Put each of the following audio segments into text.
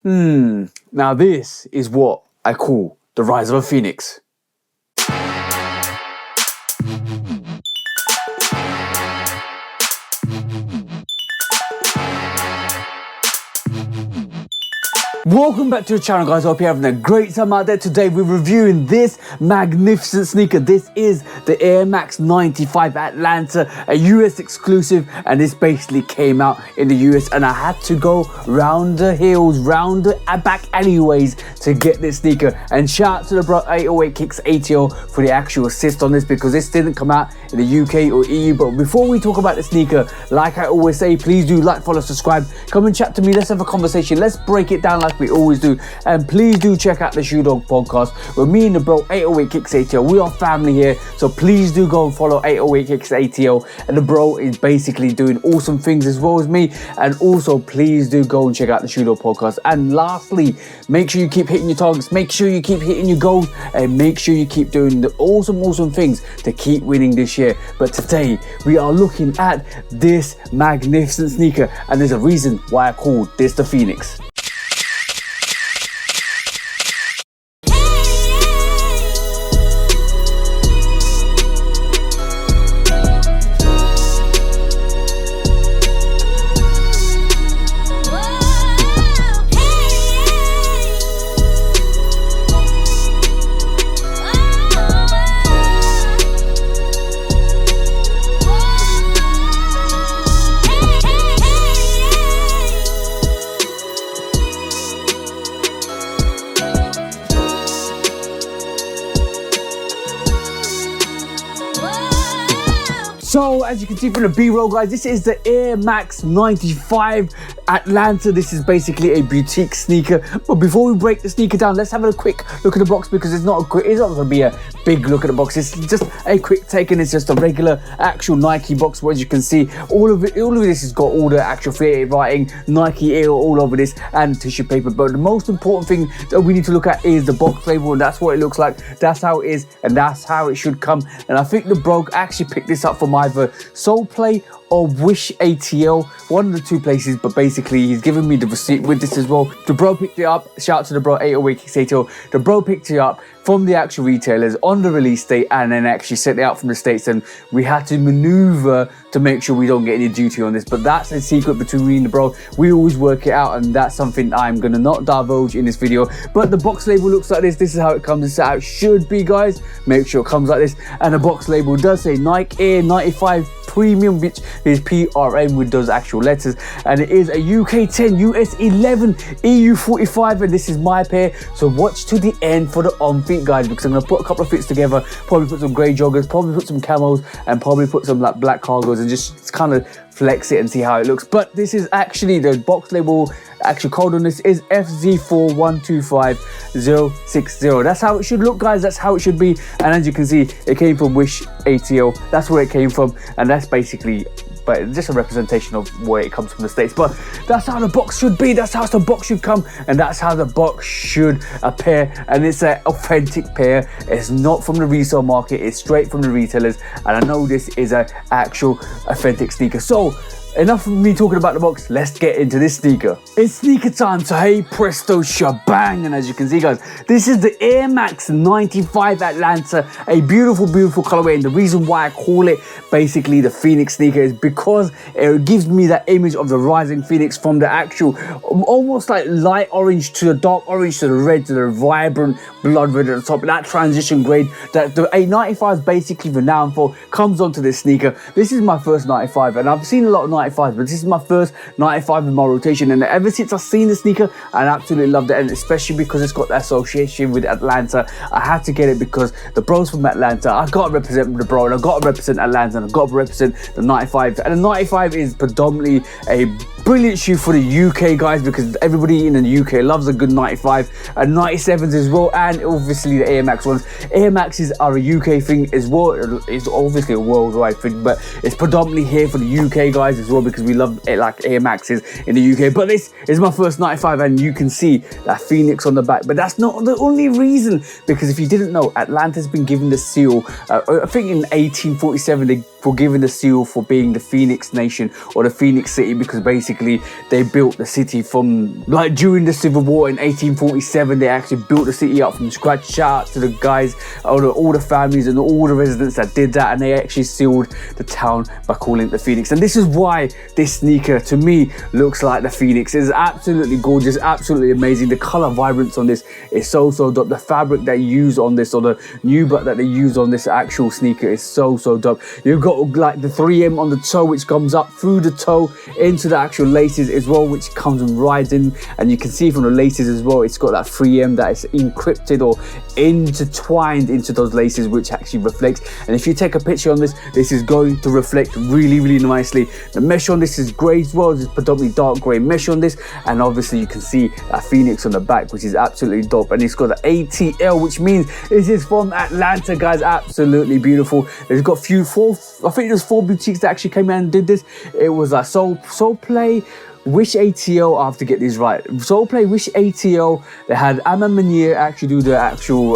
Now this is what I call the rise of a phoenix. Welcome back to the channel, guys. I hope you're having a great time out there. Today we're reviewing this magnificent sneaker. This is the Air Max 95 Atlanta, a US exclusive, and this basically came out in the US, and I had to go round the hills, round the back alleyways to get this sneaker. And shout out to the bro 808 Kicks ATL for the actual assist on this, because this didn't come out in the UK or EU. But before we talk about the sneaker, like I always say, please do like, follow, subscribe, come and chat to me. Let's have a conversation. Let's break it down like we always do. And please do check out the Shoe Dog podcast with me and the bro 808 Kicks ATL. We are family here, so please do go and follow 808 Kicks ATL. And the bro is basically doing awesome things as well as me. And also please do go and check out the Shoe Dog podcast. And lastly, make sure you keep hitting your targets, make sure you keep hitting your goals, and make sure you keep doing the awesome things to keep winning this year. But today we are looking at this magnificent sneaker, and there's a reason why I called this the Phoenix. So as you can see from the B-roll, guys, this is the Air Max 95 Atlanta. This is basically a boutique sneaker. But before we break the sneaker down, let's have a quick look at the box, because it's not going to be a big look at the box. It's just a quick take, and it's just a regular actual Nike box. Where as you can see, all of this has got all the actual affiliated writing, Nike Air all over this, and tissue paper. But the most important thing that we need to look at is the box label, and that's what it looks like. That's how it is, and that's how it should come. And I think the bro actually picked this up from either Soleplay or WishATL, one of the two places, but basically he's given me the receipt with this as well. The bro picked it up. Shout out to the bro 808 Kicks ATL. The bro picked it up from the actual retailers on the release date, and then actually sent it out from the States, and we had to maneuver to make sure we don't get any duty on this. But that's a secret between me and the bro. We always work it out, and that's something I'm gonna not divulge in this video. But the box label looks like this. This is how it comes. This is how it should be, guys. Make sure it comes like this. And the box label does say Nike Air 95 Premium, which is PRM with those actual letters, and it is a UK 10, US 11, EU 45, and this is my pair. So watch to the end for the on feet, guys, because I'm gonna put a couple of fits together, probably put some grey joggers, probably put some camos, and probably put some like black cargos, and just kind of flex it and see how it looks. But this is actually the box label. Actual code on this is FZ4125060. That's how it should look, guys. That's how it should be. And as you can see, it came from WishATL. That's where it came from, and that's basically just a representation of where it comes from the States. But that's how the box should be. That's how the box should come, and that's how the box should appear. And it's an authentic pair. It's not from the resale market. It's straight from the retailers, and I know this is an actual authentic sneaker. So enough of me talking about the box, let's get into this sneaker. It's sneaker time, so hey presto shebang. And as you can see, guys, this is the Air Max 95 Atlanta, a beautiful colorway. And the reason why I call it basically the Phoenix sneaker is because it gives me that image of the rising Phoenix, from the actual almost like light orange to the dark orange to the red to the vibrant blood red at the top. That transition grade that the A95 is basically renowned for comes onto this sneaker. This is my first 95, and I've seen a lot of 95, but this is my first 95 in my rotation, and ever since I've seen the sneaker, I absolutely loved it. And especially because it's got that association with Atlanta, I had to get it because the bro's from Atlanta. I gotta represent the bro, and I gotta represent Atlanta, and I gotta represent the 95. And the 95 is predominantly a brilliant shoe for the UK, guys, because everybody in the UK loves a good 95 and 97s as well, and obviously the Air Max ones. Air Maxes are a UK thing as well. It's obviously a worldwide thing, but it's predominantly here for the UK, guys, as well, because we love it, like Air Maxes in the UK. But this is my first 95, and you can see that Phoenix on the back. But that's not the only reason, because if you didn't know, Atlanta's been given the seal. I think in 1847 they for giving the seal for being the Phoenix Nation or the Phoenix City, because basically they built the city from, like, during the Civil War in 1847. They actually built the city up from scratch. Shout out to the guys, all the families and all the residents that did that, and they actually sealed the town by calling it the Phoenix. And this is why this sneaker to me looks like the Phoenix. It's absolutely gorgeous, absolutely amazing. The color vibrance on this is so dope. The fabric they use on this, or the nubuck that they use on this actual sneaker, is so dope. You've got like the 3M on the toe, which comes up through the toe into the actual laces as well, which comes and rides in, and you can see from the laces as well, it's got that 3M that is encrypted or intertwined into those laces, which actually reflects. And if you take a picture on this, this is going to reflect really nicely. The mesh on this is grey as well. It's predominantly dark grey mesh on this, and obviously you can see that Phoenix on the back, which is absolutely dope. And it's got the ATL, which means this is from Atlanta, guys. Absolutely beautiful. It's got I think there's 4 boutiques that actually came out and did this. It was like Soleplay, WishATL, I have to get these right. Soleplay, WishATL. They had Ma Maniere actually do the actual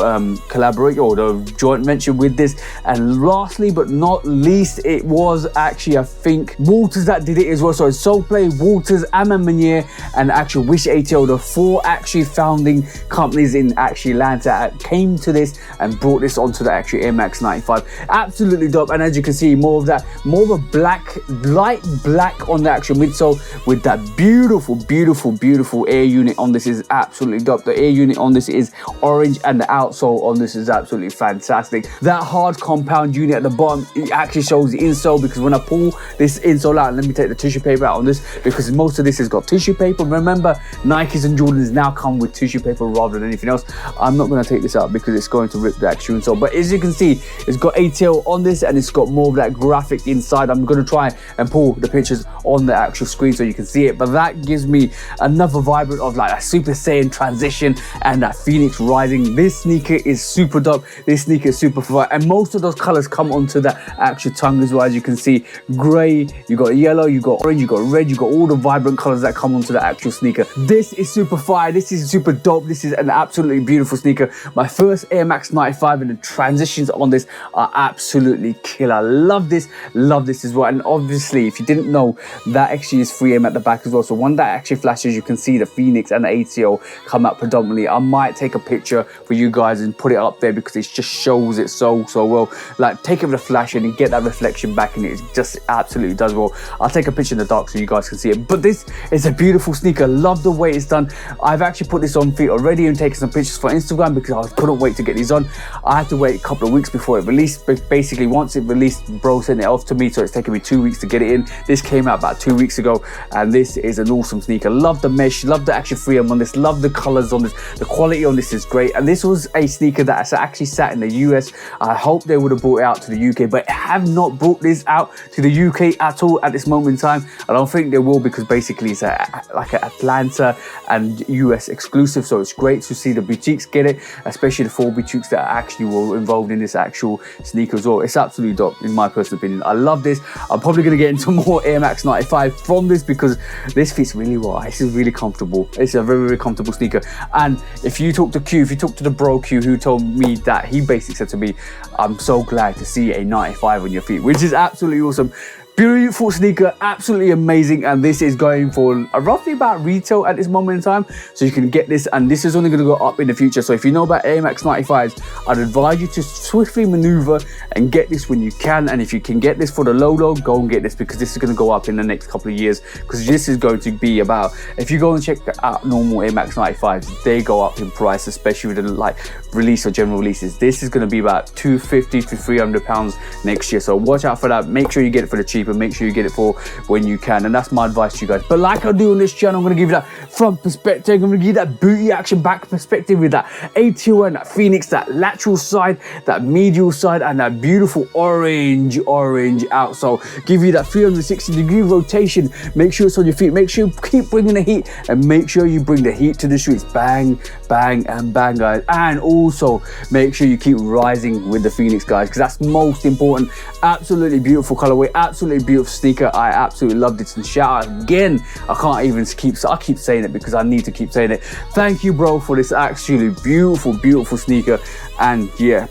collaborate or the joint venture with this. And lastly but not least, it was actually, I think, Walters that did it as well. So it's Soleplay, Walters, Ma Maniere, and actual WishATL, the 4 actually founding companies in actually Atlanta that came to this and brought this onto the actual Air Max 95. Absolutely dope. And as you can see, more of a black, light black on the actual midsole with that beautiful air unit on this is absolutely dope. The air unit on this is orange, and the outsole on this is absolutely fantastic. That hard compound unit at the bottom, it actually shows the insole, because when I pull this insole out, let me take the tissue paper out on this, because most of this has got tissue paper. Remember, Nikes and Jordans now come with tissue paper rather than anything else. I'm not going to take this out because it's going to rip the actual insole, but as you can see, it's got ATL on this, and it's got more of that graphic inside. I'm going to try and pull the pictures on the actual screen so you can see it, but that gives me another vibrant of like a Super Saiyan transition and that Phoenix rising. This sneaker is super dope. This sneaker is super fun, and most of those colors come onto the actual tongue as well. As you can see, gray, you got yellow, you got orange, you got red, you got all the vibrant colors that come onto the actual sneaker. This is super fire. This is super dope. This is an absolutely beautiful sneaker. My first Air Max 95, and the transitions on this are absolutely killer. Love this as well. And obviously, if you didn't know, that actually is 3M at the back as well. So when that actually flashes, you can see the Phoenix and the ATL come out predominantly. I might take a picture for you guys and put it up there because it just shows it so well. Like, take it with a flash and you get that reflection back, and it just absolutely does well. I'll take a picture in the dark so you guys can see it. But this is a beautiful sneaker. Love the way it's done. I've actually put this on feet already and taken some pictures for Instagram because I couldn't wait to get these on. I had to wait a couple of weeks before it released, but basically once it released, bro sent it off to me, so it's taken me 2 weeks to get it in. This came out about 2 weeks ago, and this is an awesome sneaker. Love the mesh, love the actual 3M on this, love the colors on this. The quality on this is great, and this was a sneaker that actually sat in the US. I hope they would have brought it out to the UK, but have not brought this out to the UK at all at this moment in time. I don't think they will, because basically it's like an Atlanta and US exclusive, so it's great to see the boutiques get it, especially the 4 boutiques that actually were involved in this actual sneaker as well. It's absolutely dope in my personal opinion. I love this. I'm probably going to get into more Air Max 95 from this because this fits really well. This is really comfortable. It's a very comfortable sneaker. And if you talk to Q, if you talk to the bro Q, who told me that, he basically said to me, I'm so glad to see a 95 on your feet, which is absolutely awesome. Beautiful sneaker, absolutely amazing, and this is going for roughly about retail at this moment in time, so you can get this, and this is only going to go up in the future. So if you know about Air Max 95s, I'd advise you to swiftly maneuver and get this when you can. And if you can get this for the low, go and get this, because this is going to go up in the next couple of years, because this is going to be about, if you go and check out normal Air Max 95s, they go up in price, especially with the like release or general releases. This is going to be about £250 to £300 next year, so watch out for that. Make sure you get it for the cheap, and make sure you get it for when you can, and that's my advice to you guys. But like I do on this channel, I'm going to give you that front perspective, I'm going to give you that booty action back perspective with that ATL and that Phoenix, that lateral side, that medial side, and that beautiful orange outsole. Give you that 360-degree rotation. Make sure it's on your feet. Make sure you keep bringing the heat, and make sure you bring the heat to the streets. Bang and bang, guys. And also make sure you keep rising with the Phoenix, guys, because that's most important. Absolutely beautiful colorway, absolutely beautiful sneaker. I absolutely loved it. And shout out again, I keep saying it because I need to keep saying it. Thank you, bro, for this actually beautiful sneaker. And yeah,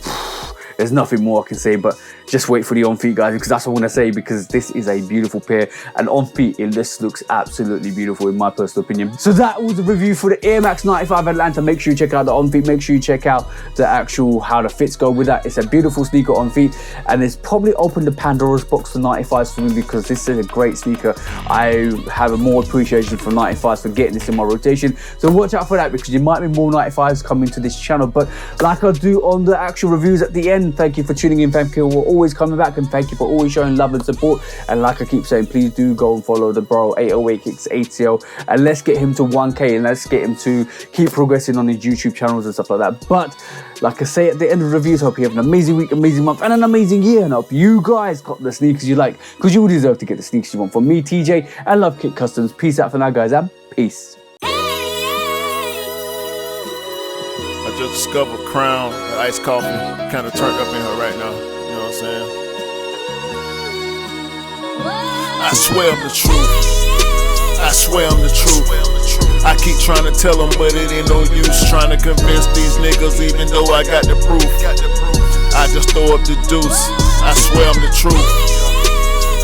There's nothing more I can say, but just wait for the on feet, guys, because that's what I want to say, because this is a beautiful pair, and on feet it just looks absolutely beautiful in my personal opinion. So that was the review for the Air Max 95 Atlanta. Make sure you check out the on feet, make sure you check out the actual how the fits go with that. It's a beautiful sneaker on feet, and it's probably opened the Pandora's box for 95s for me, because this is a great sneaker. I have a more appreciation for 95s for getting this in my rotation, so watch out for that, because there might be more 95s coming to this channel. But like I do on the actual reviews at the end, thank you for tuning in, thank you for always coming back, and thank you for always showing love and support. And like I keep saying, please do go and follow the BRoll 808 Kicks ATL, and let's get him to 1K, and let's get him to keep progressing on his YouTube channels and stuff like that. But like I say at the end of the reviews, I hope you have an amazing week, amazing month, and an amazing year, and I hope you guys got the sneakers you like, because you deserve to get the sneakers you want. From me, TJ, and Love Kit Customs. Peace out for now, guys, and peace. I just discovered Crown, the iced coffee, kind of turned up in her right now, you know what I'm saying? I swear I'm the truth, I swear I'm the truth. I keep trying to tell them, but it ain't no use trying to convince these niggas, even though I got the proof. I just throw up the deuce, I swear I'm the truth,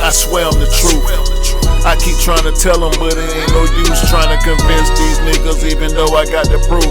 I swear I'm the truth. I keep trying to tell them, but it ain't no use trying to convince these niggas, even though I got the proof.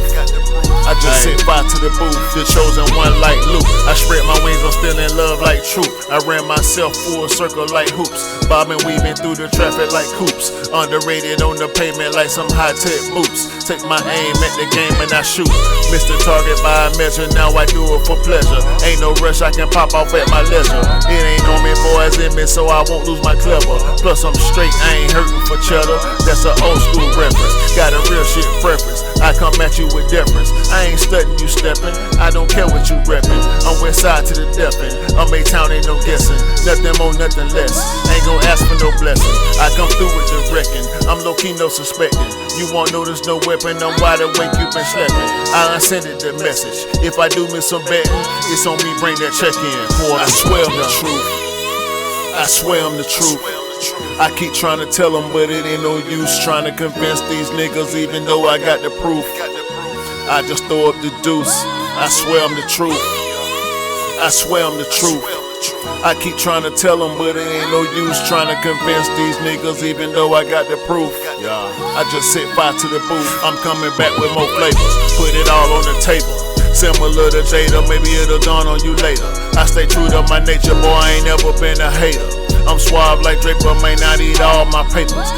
I just sit by to the booth, the chosen one like Luke. I spread my wings, I'm still in love like truth. I ran myself full circle like hoops, bobbing, weaving through the traffic like coops. Underrated on the pavement like some high-tech boots. Take my aim at the game and I shoot. Missed the target by a measure, now I do it for pleasure. Ain't no rush, I can pop off at my leisure. It ain't on me, boys in me, so I won't lose my clever. Plus I'm straight, I ain't hurting for cheddar. That's an old school reference, got a real shit preference. I come at you with deference, I ain't studying you stepping, I don't care what you reppin'. I'm west side to the death end, I'm A-town, ain't no guessing. Nothing more, nothing less, ain't gon' ask for no blessing. I come through with the wrecking, I'm low-key, no suspecting. You won't know there's no weapon, I'm wide awake, you been sleeping. I unsended the message, if I do miss some betting, it's on me, bring that check in. Boy, I swear I'm the truth, I swear I'm the truth. I keep trying to tell them, but it ain't no use trying to convince these niggas, even though I got the proof. I just throw up the deuce, I swear I'm the truth, I swear I'm the truth. I keep trying to tell them, but it ain't no use trying to convince these niggas, even though I got the proof. I just sit by to the booth, I'm coming back with more flavors, put it all on the table. Similar to Jada, maybe it'll dawn on you later. I stay true to my nature, boy, I ain't never been a hater. I'm suave like Draper, may not eat all my papers.